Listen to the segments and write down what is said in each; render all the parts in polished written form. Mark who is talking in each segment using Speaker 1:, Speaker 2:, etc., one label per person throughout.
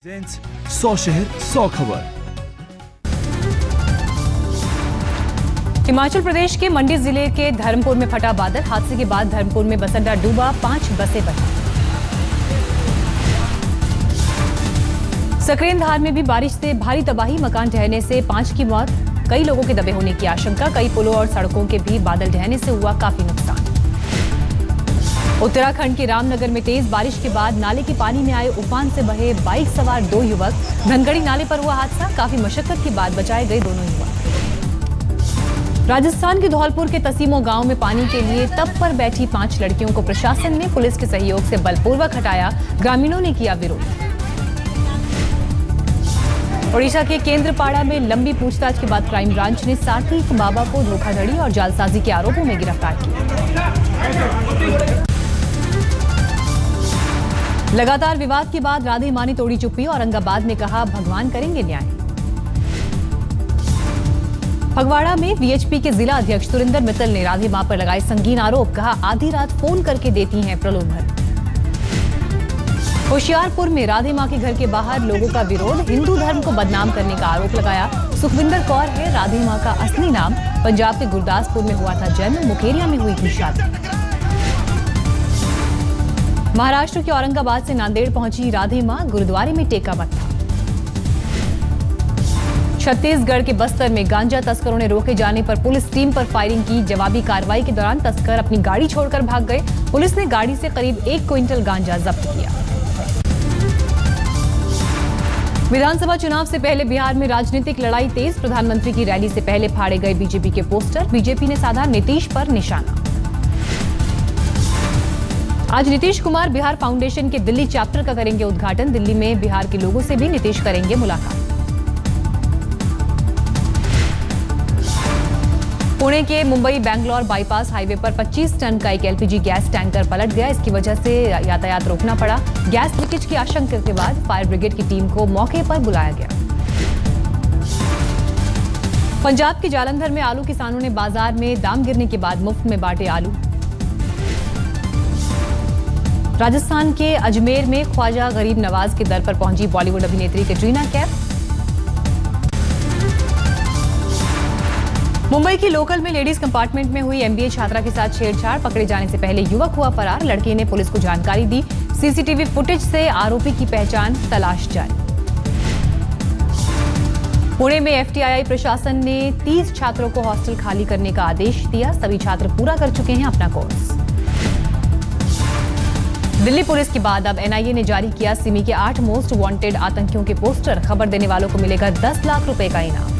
Speaker 1: 100 शहर 100 खबर।
Speaker 2: हिमाचल प्रदेश के मंडी जिले के धर्मपुर में फटा बादल। हादसे के बाद धर्मपुर में बस अड्डा डूबा, 5 बसें बही। सकरेंधार में भी बारिश से भारी तबाही, मकान ढहने से 5 की मौत, कई लोगों के दबे होने की आशंका। कई पुलों और सड़कों के भी बादल ढहने से हुआ काफी नुकसान। उत्तराखंड के रामनगर में तेज बारिश के बाद नाले के पानी में आए उफान से बहे बाइक सवार 2 युवक। धनगढ़ी नाले पर हुआ हादसा, काफी मशक्कत के बाद बचाए गए दोनों युवक। राजस्थान के धौलपुर के तसीमो गांव में पानी के लिए तप पर बैठी 5 लड़कियों को प्रशासन ने पुलिस के सहयोग से बलपूर्वक हटाया, ग्रामीणों ने किया विरोध। ओडिशा के केंद्रपाड़ा में लंबी पूछताछ के बाद क्राइम ब्रांच ने सात्विक बाबा को धोखाधड़ी और जालसाजी के आरोपों में गिरफ्तार किया। लगातार विवाद के बाद राधे मां ने तोड़ी चुप्पी, औरंगाबाद ने कहा भगवान करेंगे न्याय। फगवाड़ा में वीएचपी के जिला अध्यक्ष सुरेंद्र मित्तल ने राधे मां पर लगाए संगीन आरोप, कहा आधी रात फोन करके देती हैं प्रलोभन। होशियारपुर में राधे मां के घर के बाहर लोगों का विरोध, हिंदू धर्म को बदनाम करने का आरोप लगाया। सुखविंदर कौर है राधे मां का असली नाम। पंजाब के गुरदासपुर में हुआ था जन्म, मुकेरिया में हुई थी शादी। महाराष्ट्र के औरंगाबाद से नांदेड़ पहुंची राधे मां, गुरुद्वारे में टेका मत्था। छत्तीसगढ़ के बस्तर में गांजा तस्करों ने रोके जाने पर पुलिस टीम पर फायरिंग की। जवाबी कार्रवाई के दौरान तस्कर अपनी गाड़ी छोड़कर भाग गए। पुलिस ने गाड़ी से करीब 1 क्विंटल गांजा जब्त किया। विधानसभा चुनाव से पहले बिहार में राजनीतिक लड़ाई तेज। प्रधानमंत्री की रैली से पहले फाड़े गए बीजेपी के पोस्टर। बीजेपी ने साधा नीतीश पर निशाना। आज नीतीश कुमार बिहार फाउंडेशन के दिल्ली चैप्टर का करेंगे उद्घाटन। दिल्ली में बिहार के लोगों से भी नीतीश करेंगे मुलाकात। पुणे के मुंबई बैंगलोर बाईपास हाईवे पर 25 टन का एक एलपीजी गैस टैंकर पलट गया। इसकी वजह से यातायात रोकना पड़ा। गैस लीकेज की आशंका के बाद फायर ब्रिगेड की टीम को मौके पर बुलाया गया। पंजाब के जालंधर में आलू किसानों ने बाजार में दाम गिरने के बाद मुफ्त में बांटे आलू। राजस्थान के अजमेर में ख्वाजा गरीब नवाज के दर पर पहुंची बॉलीवुड अभिनेत्री कैटरीना कैफ। मुंबई की लोकल में लेडीज कंपार्टमेंट में हुई एमबीए छात्रा के साथ छेड़छाड़, पकड़े जाने से पहले युवक हुआ फरार। लड़के ने पुलिस को जानकारी दी। सीसीटीवी फुटेज से आरोपी की पहचान, तलाश जारी। पुणे में एफटीआई प्रशासन ने 30 छात्रों को हॉस्टल खाली करने का आदेश दिया। सभी छात्र पूरा कर चुके हैं अपना कोर्स। दिल्ली पुलिस के बाद अब एनआईए ने जारी किया सिमी के 8 मोस्ट वांटेड आतंकियों के पोस्टर। खबर देने वालों को मिलेगा 10 लाख रुपए का इनाम।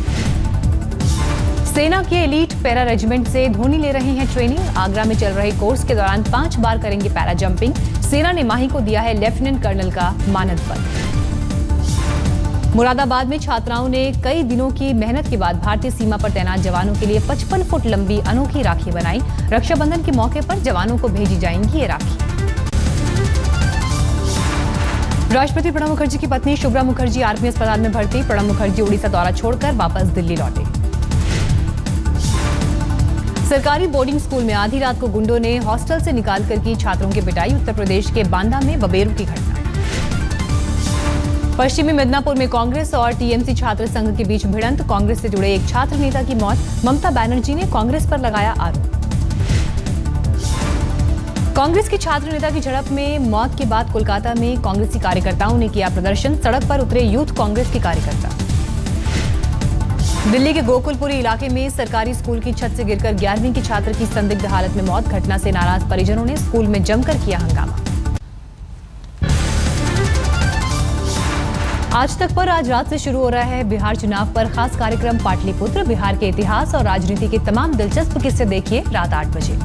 Speaker 2: सेना के एलीट पैरा रेजिमेंट से धोनी ले रहे हैं ट्रेनिंग। आगरा में चल रहे कोर्स के दौरान 5 बार करेंगे पैरा जंपिंग। सेना ने माही को दिया है लेफ्टिनेंट कर्नल का मानद पद। मुरादाबाद में छात्राओं ने कई दिनों की मेहनत के बाद भारतीय सीमा पर तैनात जवानों के लिए 55 फुट लंबी अनोखी राखी बनाई। रक्षाबंधन के मौके पर जवानों को भेजी जाएंगी ये राखी। राष्ट्रपति प्रणब मुखर्जी की पत्नी शुभ्रा मुखर्जी आर्मी अस्पताल में भर्ती। प्रणब मुखर्जी उड़ीसा दौरा छोड़कर वापस दिल्ली लौटे। सरकारी बोर्डिंग स्कूल में आधी रात को गुंडों ने हॉस्टल से निकालकर की छात्रों की पिटाई। उत्तर प्रदेश के बांदा में बबेरू की घटना। पश्चिमी मिदनापुर में कांग्रेस और टीएमसी छात्र संघ के बीच भिड़ंत। कांग्रेस से जुड़े एक छात्र नेता की मौत। ममता बनर्जी ने कांग्रेस पर लगाया आरोप। कांग्रेस के छात्र नेता की झड़प में मौत के बाद कोलकाता में कांग्रेसी कार्यकर्ताओं ने किया प्रदर्शन। सड़क पर उतरे यूथ कांग्रेस के कार्यकर्ता। दिल्ली के गोकुलपुरी इलाके में सरकारी स्कूल की छत से गिरकर 11वीं की छात्र की संदिग्ध हालत में मौत। घटना से नाराज परिजनों ने स्कूल में जमकर किया हंगामा। आज तक पर आज रात से शुरू हो रहा है बिहार चुनाव पर खास कार्यक्रम पाटलिपुत्र। बिहार के इतिहास और राजनीति के तमाम दिलचस्प किस्से देखिए रात 8 बजे।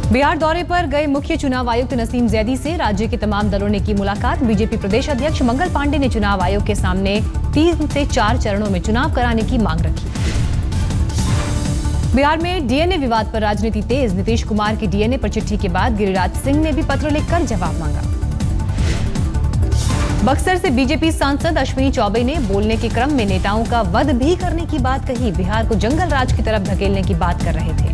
Speaker 2: बिहार दौरे पर गए मुख्य चुनाव आयुक्त नसीम जैदी से राज्य के तमाम दलों ने की मुलाकात। बीजेपी प्रदेश अध्यक्ष मंगल पांडे ने चुनाव आयोग के सामने 3 से 4 चरणों में चुनाव कराने की मांग रखी। बिहार में डीएनए विवाद पर राजनीति तेज। नीतीश कुमार की डीएनए पर चिट्ठी के बाद गिरिराज सिंह ने भी पत्र लिखकर जवाब मांगा। बक्सर से बीजेपी सांसद अश्विनी चौबे ने बोलने के क्रम में नेताओं का वध भी करने की बात कही। बिहार को जंगल राज की तरफ धकेलने की बात कर रहे थे।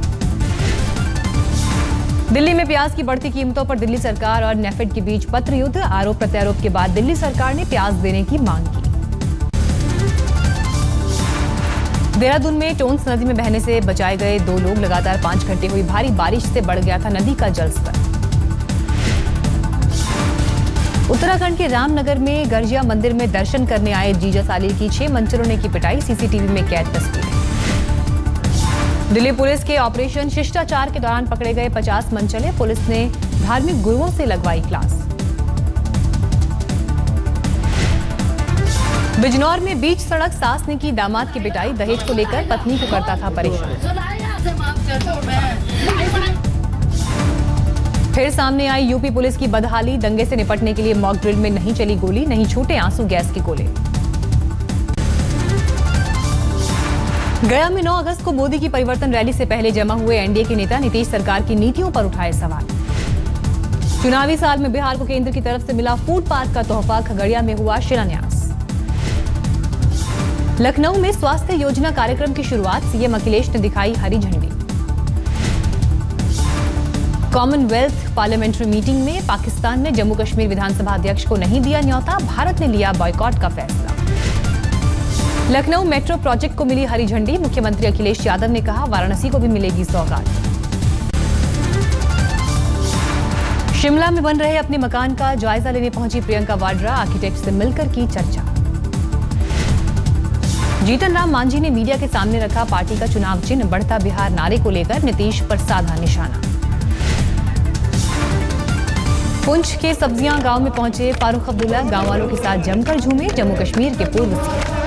Speaker 2: दिल्ली में प्याज की बढ़ती कीमतों पर दिल्ली सरकार और नेफेड के बीच पत्र युद्ध। आरोप प्रत्यारोप के बाद दिल्ली सरकार ने प्याज देने की मांग की। देहरादून में टोंस नदी में बहने से बचाए गए 2 लोग। लगातार 5 घंटे हुई भारी बारिश से बढ़ गया था नदी का जलस्तर। उत्तराखंड के रामनगर में गर्जिया मंदिर में दर्शन करने आए जीजा साली की 6 मनचलों ने की पिटाई। सीसीटीवी में कैद तस्वीरें। दिल्ली पुलिस के ऑपरेशन शिष्टाचार के दौरान पकड़े गए 50 मनचले। पुलिस ने धार्मिक गुरुओं से लगवाई क्लास। बिजनौर में बीच सड़क सास ने की दामाद की पिटाई। दहेज को लेकर पत्नी को करता था परेशान। फिर सामने आई यूपी पुलिस की बदहाली। दंगे से निपटने के लिए मॉक ड्रिल में नहीं चली गोली, नहीं छूटे आंसू गैस के गोले। गया में 9 अगस्त को मोदी की परिवर्तन रैली से पहले जमा हुए एनडीए के नेता नीतीश सरकार की नीतियों पर उठाए सवाल। चुनावी साल में बिहार को केंद्र की तरफ से मिला फूड पार्क का तोहफा। खगड़िया में हुआ शिलान्यास। लखनऊ में स्वास्थ्य योजना कार्यक्रम की शुरुआत। सीएम अखिलेश ने दिखाई हरी झंडी। कॉमनवेल्थ पार्लियामेंट्री मीटिंग में पाकिस्तान ने जम्मू कश्मीर विधानसभा अध्यक्ष को नहीं दिया न्योता। भारत ने लिया बॉयकॉट का फैसला। लखनऊ मेट्रो प्रोजेक्ट को मिली हरी झंडी। मुख्यमंत्री अखिलेश यादव ने कहा वाराणसी को भी मिलेगी सौगात। शिमला में बन रहे अपने मकान का जायजा लेने पहुंची प्रियंका वाड्रा। आर्किटेक्ट से मिलकर की चर्चा। जीतन राम मांझी ने मीडिया के सामने रखा पार्टी का चुनाव चिन्ह। बढ़ता बिहार नारे को लेकर नीतीश पर साधा निशाना। पुंछ के सब्जियां गांव में पहुंचे फारूक अब्दुल्ला। गांव वालों के साथ जमकर झूमे। जम्मू कश्मीर के पूर्व सीएम।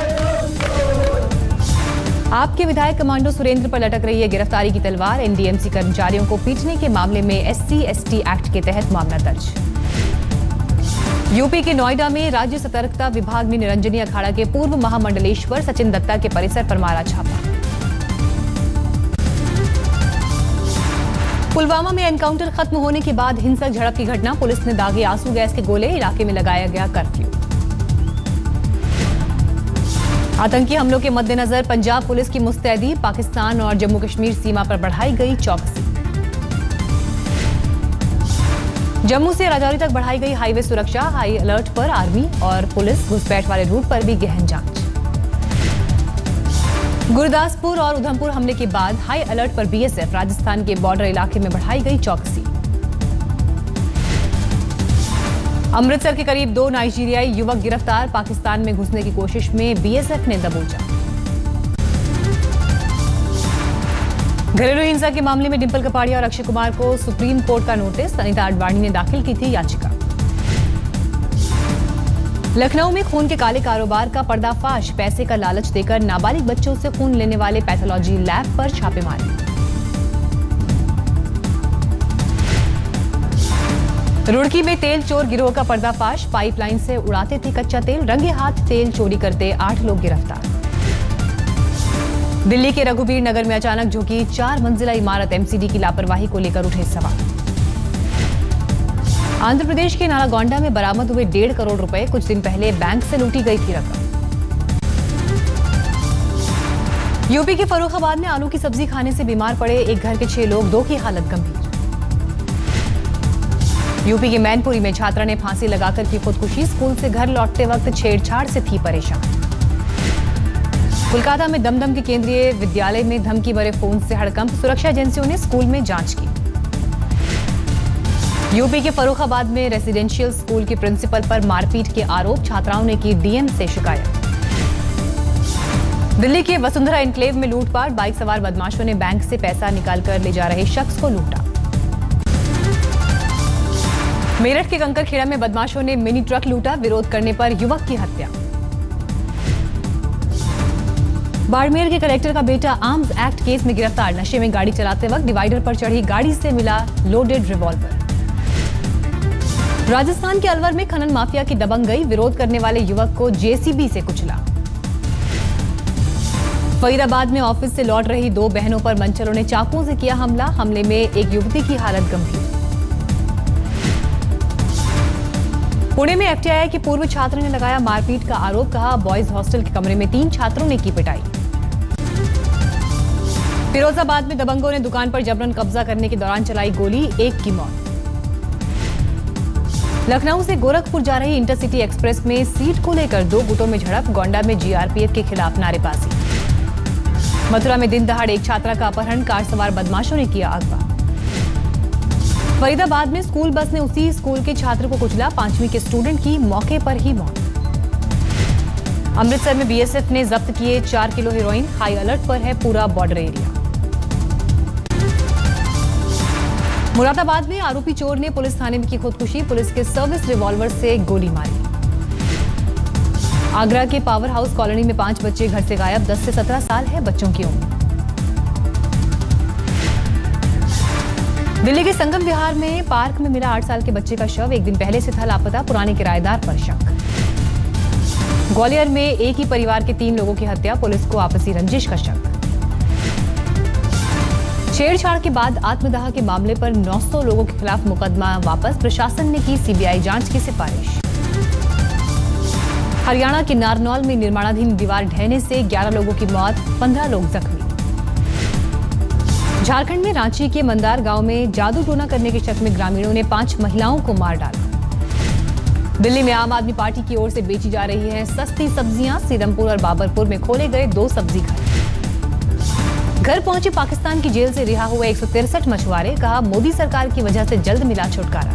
Speaker 2: आपके विधायक कमांडो सुरेंद्र पर लटक रही है गिरफ्तारी की तलवार। एनडीएमसी कर्मचारियों को पीटने के मामले में SC/ST एक्ट के तहत मामला दर्ज। यूपी के नोएडा में राज्य सतर्कता विभाग ने निरंजनी अखाड़ा के पूर्व महामंडलेश्वर सचिन दत्ता के परिसर पर मारा छापा। पुलवामा में एनकाउंटर खत्म होने के बाद हिंसक झड़प की घटना। पुलिस ने दागे आंसू गैस के गोले। इलाके में लगाया गया कर्फ्यू। आतंकी हमलों के मद्देनजर पंजाब पुलिस की मुस्तैदी। पाकिस्तान और जम्मू कश्मीर सीमा पर बढ़ाई गई चौकसी। जम्मू से राजौरी तक बढ़ाई गई हाईवे सुरक्षा। हाई अलर्ट पर आर्मी और पुलिस। घुसपैठ वाले रूट पर भी गहन जांच। गुरदासपुर और उधमपुर हमले के बाद हाई अलर्ट पर BSF। राजस्थान के बॉर्डर इलाके में बढ़ाई गई चौकसी। अमृतसर के करीब 2 नाइजीरियाई युवक गिरफ्तार। पाकिस्तान में घुसने की कोशिश में BSF ने दबोचा। घरेलू हिंसा के मामले में डिंपल कपाड़िया और अक्षय कुमार को सुप्रीम कोर्ट का नोटिस। अनिता अडवाणी ने दाखिल की थी याचिका। लखनऊ में खून के काले कारोबार का पर्दाफाश। पैसे का लालच देकर नाबालिग बच्चों से खून लेने वाले पैथोलॉजी लैब पर छापेमारी। रुड़की में तेल चोर गिरोह का पर्दाफाश। पाइपलाइन से उड़ाते थे कच्चा तेल। रंगे हाथ तेल चोरी करते 8 लोग गिरफ्तार। दिल्ली के रघुवीर नगर में अचानक झुकी 4 मंजिला इमारत। MCD की लापरवाही को लेकर उठे सवाल। आंध्र प्रदेश के नालागोंडा में बरामद हुए 1.5 करोड़ रुपए। कुछ दिन पहले बैंक से लूटी गई थी रकम। यूपी के फर्रुखाबाद में आलू की सब्जी खाने से बीमार पड़े एक घर के 6 लोग। 2 की हालत गंभीर। यूपी के मैनपुरी में छात्रा ने फांसी लगाकर की खुदकुशी। स्कूल से घर लौटते वक्त छेड़छाड़ से थी परेशान। कोलकाता में दमदम के केंद्रीय विद्यालय में धमकी भरे फोन से हड़कंप। सुरक्षा एजेंसियों ने स्कूल में जांच की। यूपी के फर्रुखाबाद में रेसिडेंशियल स्कूल के प्रिंसिपल पर मारपीट के आरोप। छात्राओं ने की DM से शिकायत। दिल्ली के वसुंधरा एनक्लेव में लूटपाट। बाइक सवार बदमाशों ने बैंक से पैसा निकालकर ले जा रहे शख्स को लूटा। मेरठ के कंकरखेड़ा में बदमाशों ने मिनी ट्रक लूटा। विरोध करने पर युवक की हत्या। बाड़मेर के कलेक्टर का बेटा आर्म्स एक्ट केस में गिरफ्तार। नशे में गाड़ी चलाते वक्त डिवाइडर पर चढ़ी गाड़ी से मिला लोडेड रिवॉल्वर। राजस्थान के अलवर में खनन माफिया की दबंगई। विरोध करने वाले युवक को JCB से कुचला। फरीदाबाद में ऑफिस से लौट रही 2 बहनों पर मनचलों ने चाकुओं से किया हमला। हमले में एक युवती की हालत गंभीर। पुणे में FTI के पूर्व छात्र ने लगाया मारपीट का आरोप। कहा बॉयज हॉस्टल के कमरे में 3 छात्रों ने की पिटाई। फिरोजाबाद में दबंगों ने दुकान पर जबरन कब्जा करने के दौरान चलाई गोली, एक की मौत। लखनऊ से गोरखपुर जा रही इंटरसिटी एक्सप्रेस में सीट को लेकर 2 गुटों में झड़प, गोंडा में जीआरपीएफ के खिलाफ नारेबाजी। मथुरा में दिन दहाड़े एक छात्रा का अपहरण, कार सवार बदमाशों ने किया अगवा। फरीदाबाद में स्कूल बस ने उसी स्कूल के छात्र को कुचला, 5वीं के स्टूडेंट की मौके पर ही मौत। अमृतसर में बीएसएफ ने जब्त किए 4 किलो हेरोइन, हाई अलर्ट पर है पूरा बॉर्डर एरिया। मुरादाबाद में आरोपी चोर ने पुलिस थाने में की खुदकुशी, पुलिस के सर्विस रिवॉल्वर से गोली मारी। आगरा के पावर हाउस कॉलोनी में 5 बच्चे घर से गायब, 10 से 17 साल है बच्चों की उम्र। दिल्ली के संगम विहार में पार्क में मिला 8 साल के बच्चे का शव, 1 दिन पहले से था लापता, पुराने किराएदार पर शक। ग्वालियर में एक ही परिवार के 3 लोगों की हत्या, पुलिस को आपसी रंजिश का शक। छेड़छाड़ के बाद आत्मदाह के मामले पर 900 लोगों के खिलाफ मुकदमा वापस, प्रशासन ने की सीबीआई जांच की सिफारिश। हरियाणा के नारनौल में निर्माणाधीन दीवार ढहने से 11 लोगों की मौत, 15 लोग जख्मी। झारखंड में रांची के मंदार गांव में जादू टोना करने के शक में ग्रामीणों ने 5 महिलाओं को मार डाला। दिल्ली में आम आदमी पार्टी की ओर से बेची जा रही है सस्ती सब्जियां, सीरमपुर और बाबरपुर में खोले गए 2 सब्जी घर पहुंचे पाकिस्तान की जेल से रिहा हुए 163 मछुआरे, कहा मोदी सरकार की वजह से जल्द मिला छुटकारा।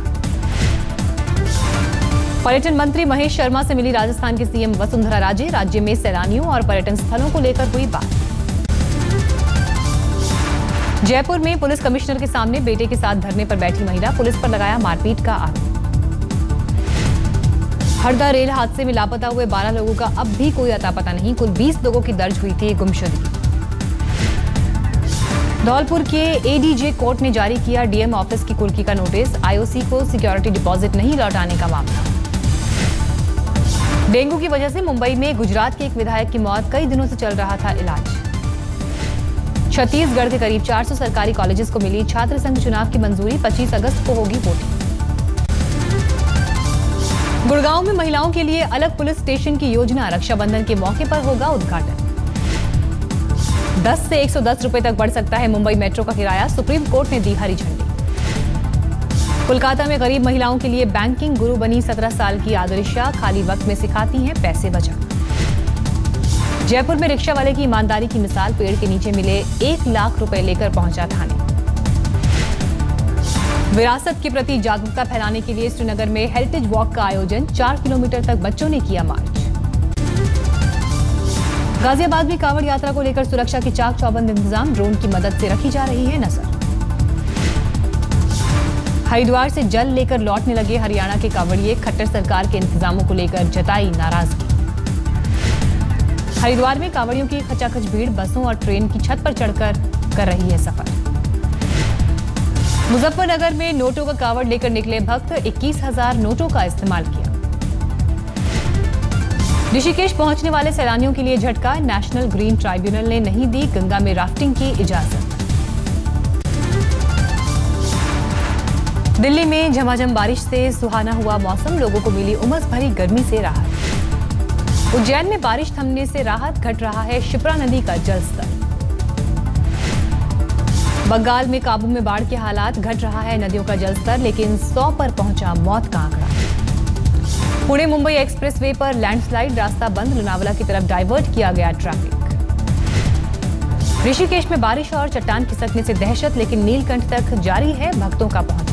Speaker 2: पर्यटन मंत्री महेश शर्मा से मिली राजस्थान के सीएम वसुंधरा राजे, राज्य में सैलानियों और पर्यटन स्थलों को लेकर हुई बात। जयपुर में पुलिस कमिश्नर के सामने बेटे के साथ धरने पर बैठी महिला, पुलिस पर लगाया मारपीट का आरोप। हरदा रेल हादसे में लापता हुए 12 लोगों का अब भी कोई अता पता नहीं, कुल 20 लोगों की दर्ज हुई थी गुमशुदगी। धौलपुर के एडीजे कोर्ट ने जारी किया डीएम ऑफिस की कुर्की का नोटिस, आईओसी को सिक्योरिटी डिपॉजिट नहीं लौटाने का मामला। डेंगू की वजह से मुंबई में गुजरात के एक विधायक की मौत, कई दिनों से चल रहा था इलाज। छत्तीसगढ़ के करीब 400 सरकारी कॉलेजेस को मिली छात्र संघ चुनाव की मंजूरी, 25 अगस्त को होगी वोटिंग। गुड़गांव में महिलाओं के लिए अलग पुलिस स्टेशन की योजना, रक्षाबंधन के मौके पर होगा उद्घाटन। 10 से 110 रुपए तक बढ़ सकता है मुंबई मेट्रो का किराया, सुप्रीम कोर्ट ने दी हरी झंडी। कोलकाता में गरीब महिलाओं के लिए बैंकिंग गुरु बनी 17 साल की आदर्शा, खाली वक्त में सिखाती हैं पैसे बचाना। जयपुर में रिक्शा वाले की ईमानदारी की मिसाल, पेड़ के नीचे मिले 1 लाख रुपए लेकर पहुंचा थाने। विरासत के प्रति जागरूकता फैलाने के लिए श्रीनगर में हेरिटेज वॉक का आयोजन, 4 किलोमीटर तक बच्चों ने किया मार्च। गाजियाबाद में कांवड़ यात्रा को लेकर सुरक्षा के चाक चौबंद इंतजाम, ड्रोन की मदद से रखी जा रही है नजर। हरिद्वार से जल लेकर लौटने लगे हरियाणा के कांवड़िए, खट्टर सरकार के इंतजामों को लेकर जताई नाराजगी। हरिद्वार में कांवड़ियों की खचाखच भीड़, बसों और ट्रेन की छत पर चढ़कर कर रही है सफर। मुजफ्फरनगर में नोटों का कांवड़ लेकर निकले भक्त, 21,000 नोटों का इस्तेमाल किया। ऋषिकेश पहुंचने वाले सैलानियों के लिए झटका, नेशनल ग्रीन ट्राइब्यूनल ने नहीं दी गंगा में राफ्टिंग की इजाजत। दिल्ली में झमाझम बारिश से सुहाना हुआ मौसम, लोगों को मिली उमस भरी गर्मी से राहत। उज्जैन में बारिश थमने से राहत, घट रहा है शिप्रा नदी का जलस्तर। बंगाल में काबू में बाढ़ के हालात, घट रहा है नदियों का जलस्तर, लेकिन 100 पर पहुंचा मौत का आंकड़ा। पुणे मुंबई एक्सप्रेसवे पर लैंडस्लाइड, रास्ता बंद, लोनावला की तरफ डाइवर्ट किया गया ट्रैफिक। ऋषिकेश में बारिश और चट्टान खिसकने से दहशत, लेकिन नीलकंठ तक जारी है भक्तों का पहुंच।